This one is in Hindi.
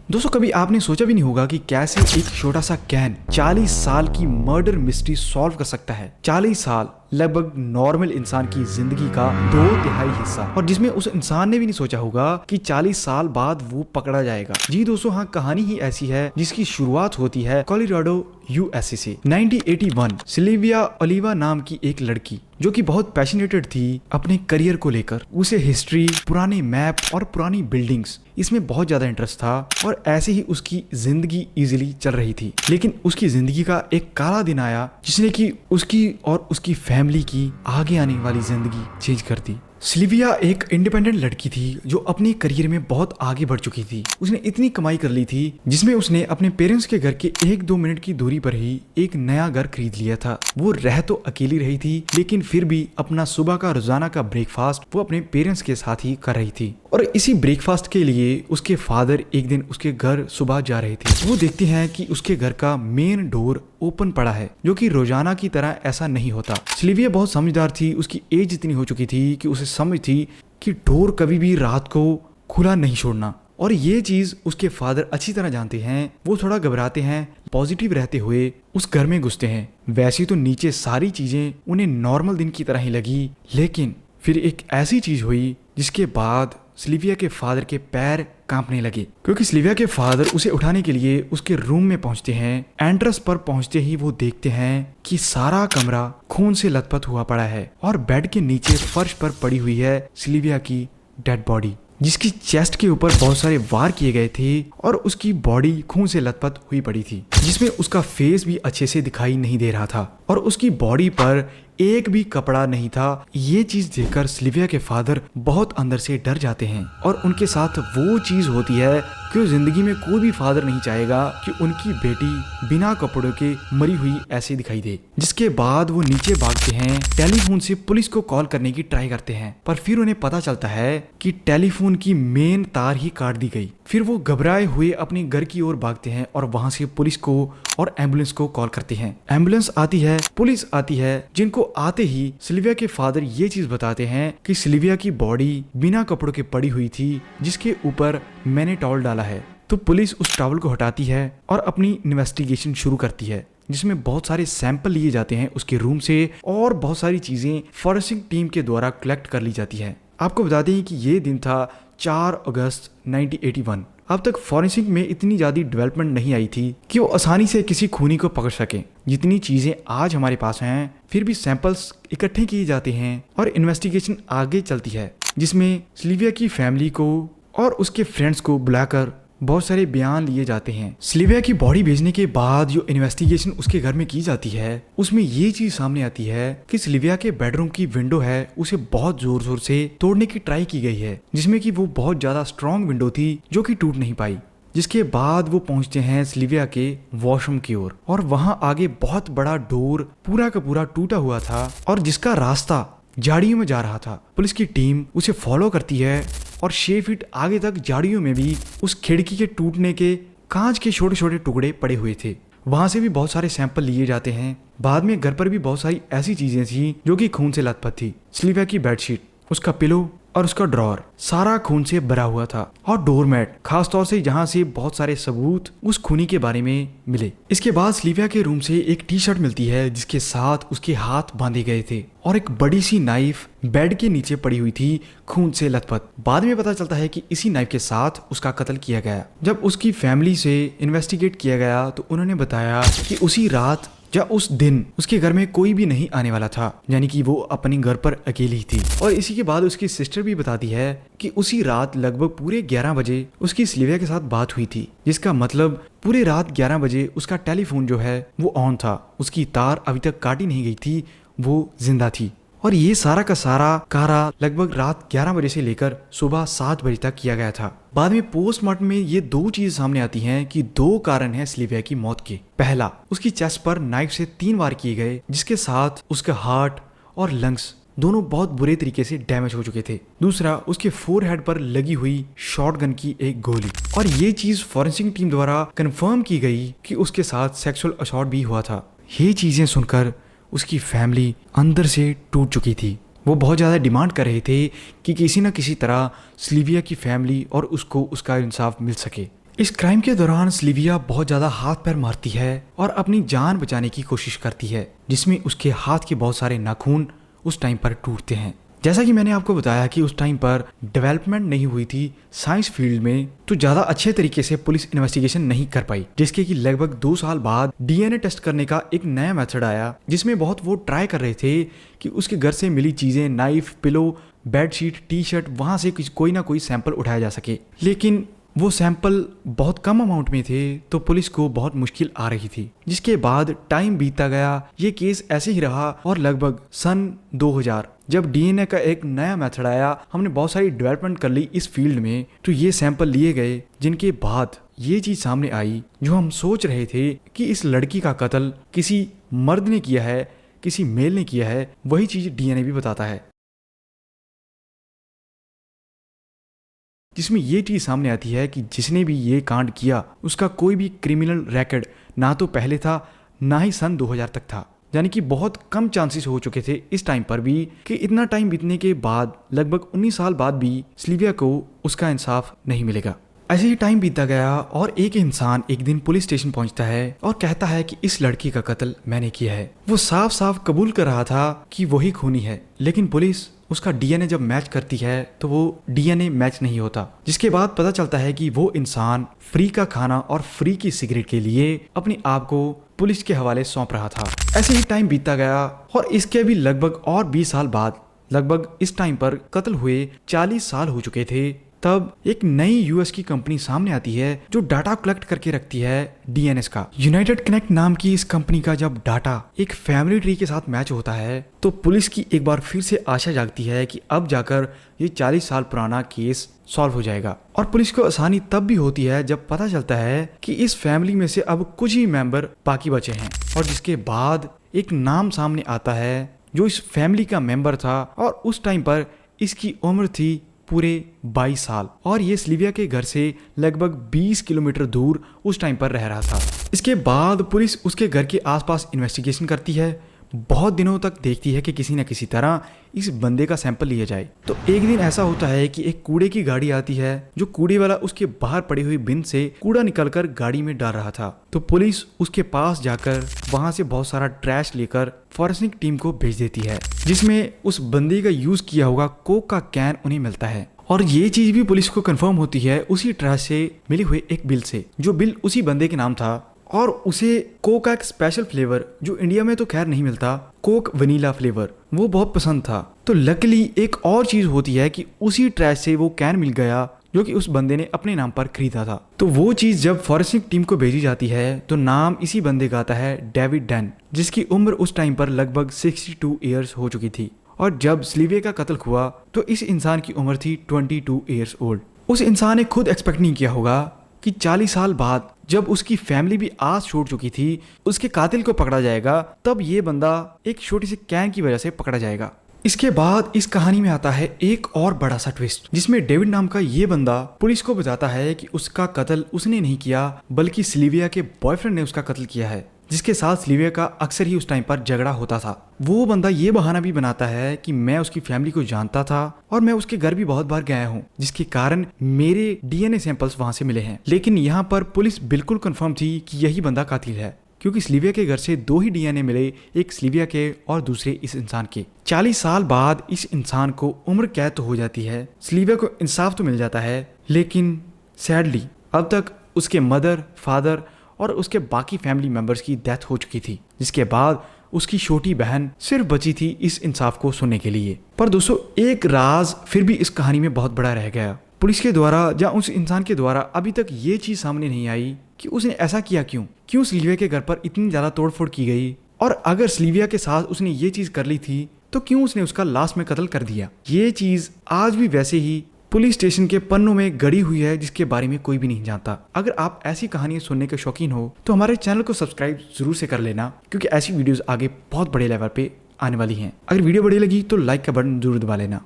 दोस्तों कभी आपने सोचा भी नहीं होगा कि कैसे एक छोटा सा कैन 40 साल की मर्डर मिस्ट्री सॉल्व कर सकता है। 40 साल लगभग नॉर्मल इंसान की जिंदगी का 2/3 हिस्सा, और जिसमें उस इंसान ने भी नहीं सोचा होगा कि 40 साल बाद वो पकड़ा जाएगा। जी दोस्तों, हाँ, कहानी ही ऐसी है जिसकी शुरुआत होती है कोलोराडो यूएसए से। 1981 सिल्विया ओलिवा नाम की एक लड़की जो कि बहुत पैशनेटेड थी अपने करियर को लेकर। उसे हिस्ट्री, पुराने मैप और पुरानी बिल्डिंग्स, इसमें बहुत ज्यादा इंटरेस्ट था और ऐसे ही उसकी जिंदगी इजीली चल रही थी। लेकिन उसकी जिंदगी का एक काला दिन आया जिसने कि उसकी और उसकी फैमिली की आगे आने वाली जिंदगी चेंज कर दी। सिल्विया एक इंडिपेंडेंट लड़की थी जो अपने करियर में बहुत आगे बढ़ चुकी थी। उसने इतनी कमाई कर ली थी जिसमें उसने अपने पेरेंट्स के घर के 1-2 मिनट की दूरी पर ही एक नया घर खरीद लिया था। वो रह तो अकेली रही थी, लेकिन फिर भी अपना सुबह का रोजाना का ब्रेकफास्ट वो अपने पेरेंट्स के साथ ही कर रही थी। और इसी ब्रेकफास्ट के लिए उसके फादर एक दिन उसके घर सुबह जा रहे थे। वो देखते हैं कि उसके घर का मेन डोर ओपन पड़ा है, जो कि रोजाना की तरह ऐसा नहीं होता। सिल्विया बहुत समझदार थी, उसकी एज इतनी हो चुकी थी कि उसे समझ थी कि डोर कभी भी रात को खुला नहीं छोड़ना। और ये चीज उसके फादर अच्छी तरह जानते हैं। वो थोड़ा घबराते हैं, पॉजिटिव रहते हुए उस घर में घुसते हैं। वैसे तो नीचे सारी चीजें उन्हें नॉर्मल दिन की तरह ही लगी, लेकिन फिर एक ऐसी चीज हुई जिसके बाद सिल्विया के फादर के पैर कांपने लगे, क्योंकि सिल्विया के फादर उसे उठाने के लिए उसके रूम में पहुंचते हैं। एंट्रेंस पर पहुंचते ही वो देखते हैं कि सारा कमरा खून से लथपथ हुआ पड़ा है और बेड के नीचे फर्श पर पड़ी हुई है सिल्विया की डेड बॉडी, जिसकी चेस्ट के ऊपर बहुत सारे वार किए गए थे और उसकी बॉडी खून से लथपथ हुई पड़ी थी, जिसमें उसका फेस भी अच्छे से दिखाई नहीं दे रहा था और उसकी बॉडी पर एक भी कपड़ा नहीं था। ये चीज देखकर सिल्विया के फादर बहुत अंदर से डर जाते हैं और उनके साथ वो चीज होती है कि जिंदगी में कोई भी फादर नहीं चाहेगा कि उनकी बेटी बिना कपड़ों के मरी हुई ऐसे दिखाई दे। जिसके बाद वो नीचे भागते हैं, टेलीफोन से पुलिस को कॉल करने की ट्राई करते हैं, पर फिर उन्हें पता चलता है कि टेलीफोन की मेन तार ही काट दी गई। फिर वो घबराए हुए अपने घर की ओर भागते हैं और वहां से पुलिस को और एम्बुलेंस को कॉल करते हैं। एम्बुलेंस आती है, पुलिस आती है, जिनको आते ही सिल्विया के फादर ये चीज बताते हैं कि सिल्विया की बॉडी बिना कपड़ों के पड़ी हुई थी, जिसके ऊपर मैंने टॉवल डाला है। तो पुलिस उस टॉवल को हटाती है और अपनी इन्वेस्टिगेशन शुरू करती है, जिसमें बहुत सारे सैंपल लिए जाते हैं उसके रूम से और बहुत सारी चीजें फॉरेंसिक टीम के द्वारा कलेक्ट कर ली जाती है। आपको बता दें कि ये दिन था 4 अगस्त 1981। अब तक फॉरेंसिक में इतनी ज्यादा डेवलपमेंट नहीं आई थी कि वो आसानी से किसी खूनी को पकड़ सके जितनी चीजें आज हमारे पास हैं। फिर भी सैंपल्स इकट्ठे किए जाते हैं और इन्वेस्टिगेशन आगे चलती है, जिसमें सिल्विया की फैमिली को और उसके फ्रेंड्स को बुलाकर बहुत सारे बयान लिए जाते हैं। सिल्विया की बॉडी भेजने के बाद जो इन्वेस्टिगेशन उसके घर में की जाती है, उसमें ये चीज सामने आती है कि सिल्विया के बेडरूम की विंडो है, उसे बहुत जोर जोर से तोड़ने की ट्राई की गई है, जिसमें कि वो बहुत ज्यादा स्ट्रॉन्ग विंडो थी जो कि टूट नहीं पाई। जिसके बाद वो पहुंचते हैं सिल्विया के वॉशरूम की ओर और वहां आगे बहुत बड़ा डोर पूरा का पूरा टूटा हुआ था और जिसका रास्ता झाड़ियों में जा रहा था। पुलिस की टीम उसे फॉलो करती है और 6 फीट आगे तक झाड़ियों में भी उस खिड़की के टूटने के कांच के छोटे छोटे टुकड़े पड़े हुए थे। वहां से भी बहुत सारे सैंपल लिए जाते हैं। बाद में घर पर भी बहुत सारी ऐसी चीजें थी जो कि खून से लथपथ थी। सिल्विया की बेडशीट, उसका पिलो और उसका ड्रॉर सारा खून से भरा हुआ था और डोरमैट, खासतौर से जहां से बहुत सारे सबूत उस खूनी के बारे में मिले। इसके बाद सिल्विया के रूम से एक टी शर्ट मिलती है जिसके साथ उसके हाथ बांधे गए थे और एक बड़ी सी नाइफ बेड के नीचे पड़ी हुई थी खून से लथपथ। बाद में पता चलता है कि इसी नाइफ के साथ उसका कत्ल किया गया। जब उसकी फैमिली से इन्वेस्टिगेट किया गया तो उन्होंने बताया कि उसी रात या उस दिन उसके घर में कोई भी नहीं आने वाला था, यानी कि वो अपने घर पर अकेली ही थी। और इसी के बाद उसकी सिस्टर भी बताती है कि उसी रात लगभग पूरे 11 बजे उसकी सिल्विया के साथ बात हुई थी, जिसका मतलब पूरे रात 11 बजे उसका टेलीफोन जो है वो ऑन था, उसकी तार अभी तक काटी नहीं गई थी, वो जिंदा थी। और ये सारा का सारा कारा लगभग रात 11 बजे से लेकर सुबह 7 बजे तक किया गया था। बाद में पोस्टमार्टम में ये 2 चीज सामने आती हैं कि 2 कारण हैं सिल्विया की मौत के। पहला, उसकी चेस्ट पर नाइफ से 3 वार किए गए, जिसके साथ उसका हार्ट और लंग्स दोनों बहुत बुरे तरीके से डैमेज हो चुके थे। दूसरा, उसके फोरहेड पर लगी हुई शॉटगन की एक गोली। और ये चीज फॉरेंसिक टीम द्वारा कंफर्म की गई कि उसके साथ सेक्सुअल असॉल्ट भी हुआ था। ये चीजें सुनकर उसकी फैमिली अंदर से टूट चुकी थी। वो बहुत ज़्यादा डिमांड कर रहे थे कि किसी न किसी तरह सिल्विया की फैमिली और उसको उसका इंसाफ मिल सके। इस क्राइम के दौरान सिल्विया बहुत ज्यादा हाथ पैर मारती है और अपनी जान बचाने की कोशिश करती है, जिसमें उसके हाथ के बहुत सारे नाखून उस टाइम पर टूटते हैं। जैसा कि मैंने आपको बताया कि उस टाइम पर डेवलपमेंट नहीं हुई थी साइंस फील्ड में, तो ज्यादा अच्छे तरीके से पुलिस इन्वेस्टिगेशन नहीं कर पाई, जिसके कि लगभग 2 साल बाद डीएनए टेस्ट करने का एक नया मेथड आया, जिसमें बहुत वो ट्राई कर रहे थे कि उसके घर से मिली चीजें, knife, pillow, bedsheet, T shirt, वहां से कोई ना कोई सैंपल उठाया जा सके। लेकिन वो सैंपल बहुत कम अमाउंट में थे, तो पुलिस को बहुत मुश्किल आ रही थी। जिसके बाद टाइम बीतता गया, ये केस ऐसे ही रहा और लगभग सन 2000 जब डीएनए का एक नया मेथड आया, हमने बहुत सारी डेवलपमेंट कर ली इस फील्ड में, तो ये सैंपल लिए गए, जिनके बाद ये चीज सामने आई जो हम सोच रहे थे कि इस लड़की का कत्ल किसी मर्द ने किया है, किसी मेल ने किया है, वही चीज डीएनए भी बताता है। जिसमें ये चीज सामने आती है कि जिसने भी ये कांड किया उसका कोई भी क्रिमिनल रिकॉर्ड ना तो पहले था ना ही सन 2000 तक था। यानी कि बहुत कम चांसेस हो चुके थे इस टाइम पर भी कि इतना टाइम बीतने के बाद, लगभग 19 साल बाद भी सिल्विया को उसका इंसाफ नहीं मिलेगा। ऐसे ही टाइम बीतता गया और एक इंसान एक दिन पुलिस स्टेशन पहुंचता है और कहता है कि इस लड़की का कत्ल मैंने किया है। वो साफ साफ कबूल कर रहा था कि वही खूनी है, लेकिन पुलिस उसका डीएनए जब मैच करती है तो वो डीएनए मैच नहीं होता, जिसके बाद पता चलता है कि वो इंसान फ्री का खाना और फ्री की सिगरेट के लिए अपने आप को पुलिस के हवाले सौंप रहा था। ऐसे ही टाइम बीतता गया और इसके भी लगभग और 20 साल बाद, लगभग इस टाइम पर कत्ल हुए 40 साल हो चुके थे, तब एक नई यूएस की कंपनी सामने आती है जो डाटा कलेक्ट करके रखती है डीएनएस का। यूनाइटेड कनेक्ट नाम की इस कंपनी का जब डाटा एक फैमिली ट्री के साथ मैच होता है, तो पुलिस की एक बार फिर से आशा जागती है कि अब जाकर ये 40 साल पुराना केस सॉल्व हो जाएगा। और पुलिस को आसानी तब भी होती है जब पता चलता है कि इस फैमिली में से अब कुछ ही मेंबर बाकी बचे हैं, और जिसके बाद एक नाम सामने आता है जो इस फैमिली का मेंबर था, और उस टाइम पर इसकी उम्र थी पूरे 22 साल, और ये सिल्विया के घर से लगभग 20 किलोमीटर दूर उस टाइम पर रह रहा था। इसके बाद पुलिस उसके घर के आसपास इन्वेस्टिगेशन करती है, बहुत दिनों तक देखती है कि किसी न किसी तरह इस बंदे का सैंपल लिया जाए। तो एक दिन ऐसा होता है कि एक कूड़े की गाड़ी आती है, जो कूड़े वाला उसके बाहर पड़ी हुई बिन से कूड़ा निकलकर गाड़ी में डाल रहा था। तो पुलिस उसके पास जाकर वहां से बहुत सारा ट्रैश लेकर फॉरेंसिक टीम को भेज देती है, जिसमें उस बंदे का यूज किया हुआ कोक का कैन उन्हें मिलता है। और ये चीज भी पुलिस को कंफर्म होती है उसी ट्रैश से मिले हुए एक बिल से, जो बिल उसी बंदे के नाम था, और उसे कोक का एक स्पेशल फ्लेवर, जो इंडिया में तो खैर नहीं मिलता, कोक वनीला फ्लेवर, वो बहुत पसंद था। तो लकीली एक और चीज होती है कि उसी ट्रैश से वो कैन मिल गया जो कि उस बंदे ने अपने नाम पर खरीदा था। तो वो चीज जब फॉरेंसिक टीम को भेजी जाती है तो नाम इसी बंदे का आता है डेविड डैन, जिसकी उम्र उस टाइम पर लगभग 62 ईयर्स हो चुकी थी। और जब सिल्विया का कत्ल हुआ तो इस इंसान की उम्र थी 22 ईयर्स ओल्ड। उस इंसान ने खुद एक्सपेक्ट नहीं किया होगा कि 40 साल बाद, जब उसकी फैमिली भी आस छोड़ चुकी थी, उसके कातिल को पकड़ा जाएगा, तब ये बंदा एक छोटी सी कैन की वजह से पकड़ा जाएगा। इसके बाद इस कहानी में आता है एक और बड़ा सा ट्विस्ट, जिसमें डेविड नाम का ये बंदा पुलिस को बताता है कि उसका कत्ल उसने नहीं किया, बल्कि सिल्विया के बॉयफ्रेंड ने उसका कत्ल किया है, जिसके साथ सिल्विया का अक्सर ही उस टाइम पर झगड़ा होता था। वो बंदा ये बहाना भी बनाता है कि मैं उसकी फैमिली को जानता था और मैं उसके घर भी बहुत बार गया हूँ, जिसके कारण मेरे डीएनए सैंपल्स वहां से मिले हैं। लेकिन यहाँ पर पुलिस बिल्कुल कंफर्म थी कि यही बंदा कातिल है, क्योंकि सिल्विया के घर से 2 ही डीएनए मिले, एक सिल्विया के और दूसरे इस इंसान के। 40 साल बाद इस इंसान को उम्र कैद तो हो जाती है, सिल्विया को इंसाफ तो मिल जाता है, लेकिन सैडली अब तक उसके मदर, फादर और उसके बाकी फैमिली मेंबर्स की डेथ हो चुकी थी, जिसके बाद उसकी छोटी बहन सिर्फ बची थी इस इंसाफ को सुनने के लिए। पर दोस्तों, एक राज फिर भी इस कहानी में बहुत बड़ा रह गया। पुलिस के द्वारा या उस इंसान के द्वारा अभी तक ये चीज सामने नहीं आई कि उसने ऐसा किया क्यों सिल्विया के घर पर इतनी ज्यादा तोड़फोड़ की गई, और अगर सिल्विया के साथ उसने ये चीज कर ली थी तो क्यों उसने उसका लास्ट में कत्ल कर दिया। ये चीज आज भी वैसे ही पुलिस स्टेशन के पन्नों में गड़ी हुई है, जिसके बारे में कोई भी नहीं जानता। अगर आप ऐसी कहानियां सुनने के शौकीन हो तो हमारे चैनल को सब्सक्राइब जरूर से कर लेना, क्योंकि ऐसी वीडियोस आगे बहुत बड़े लेवल पे आने वाली हैं। अगर वीडियो बढ़िया लगी तो लाइक का बटन जरूर दबा लेना।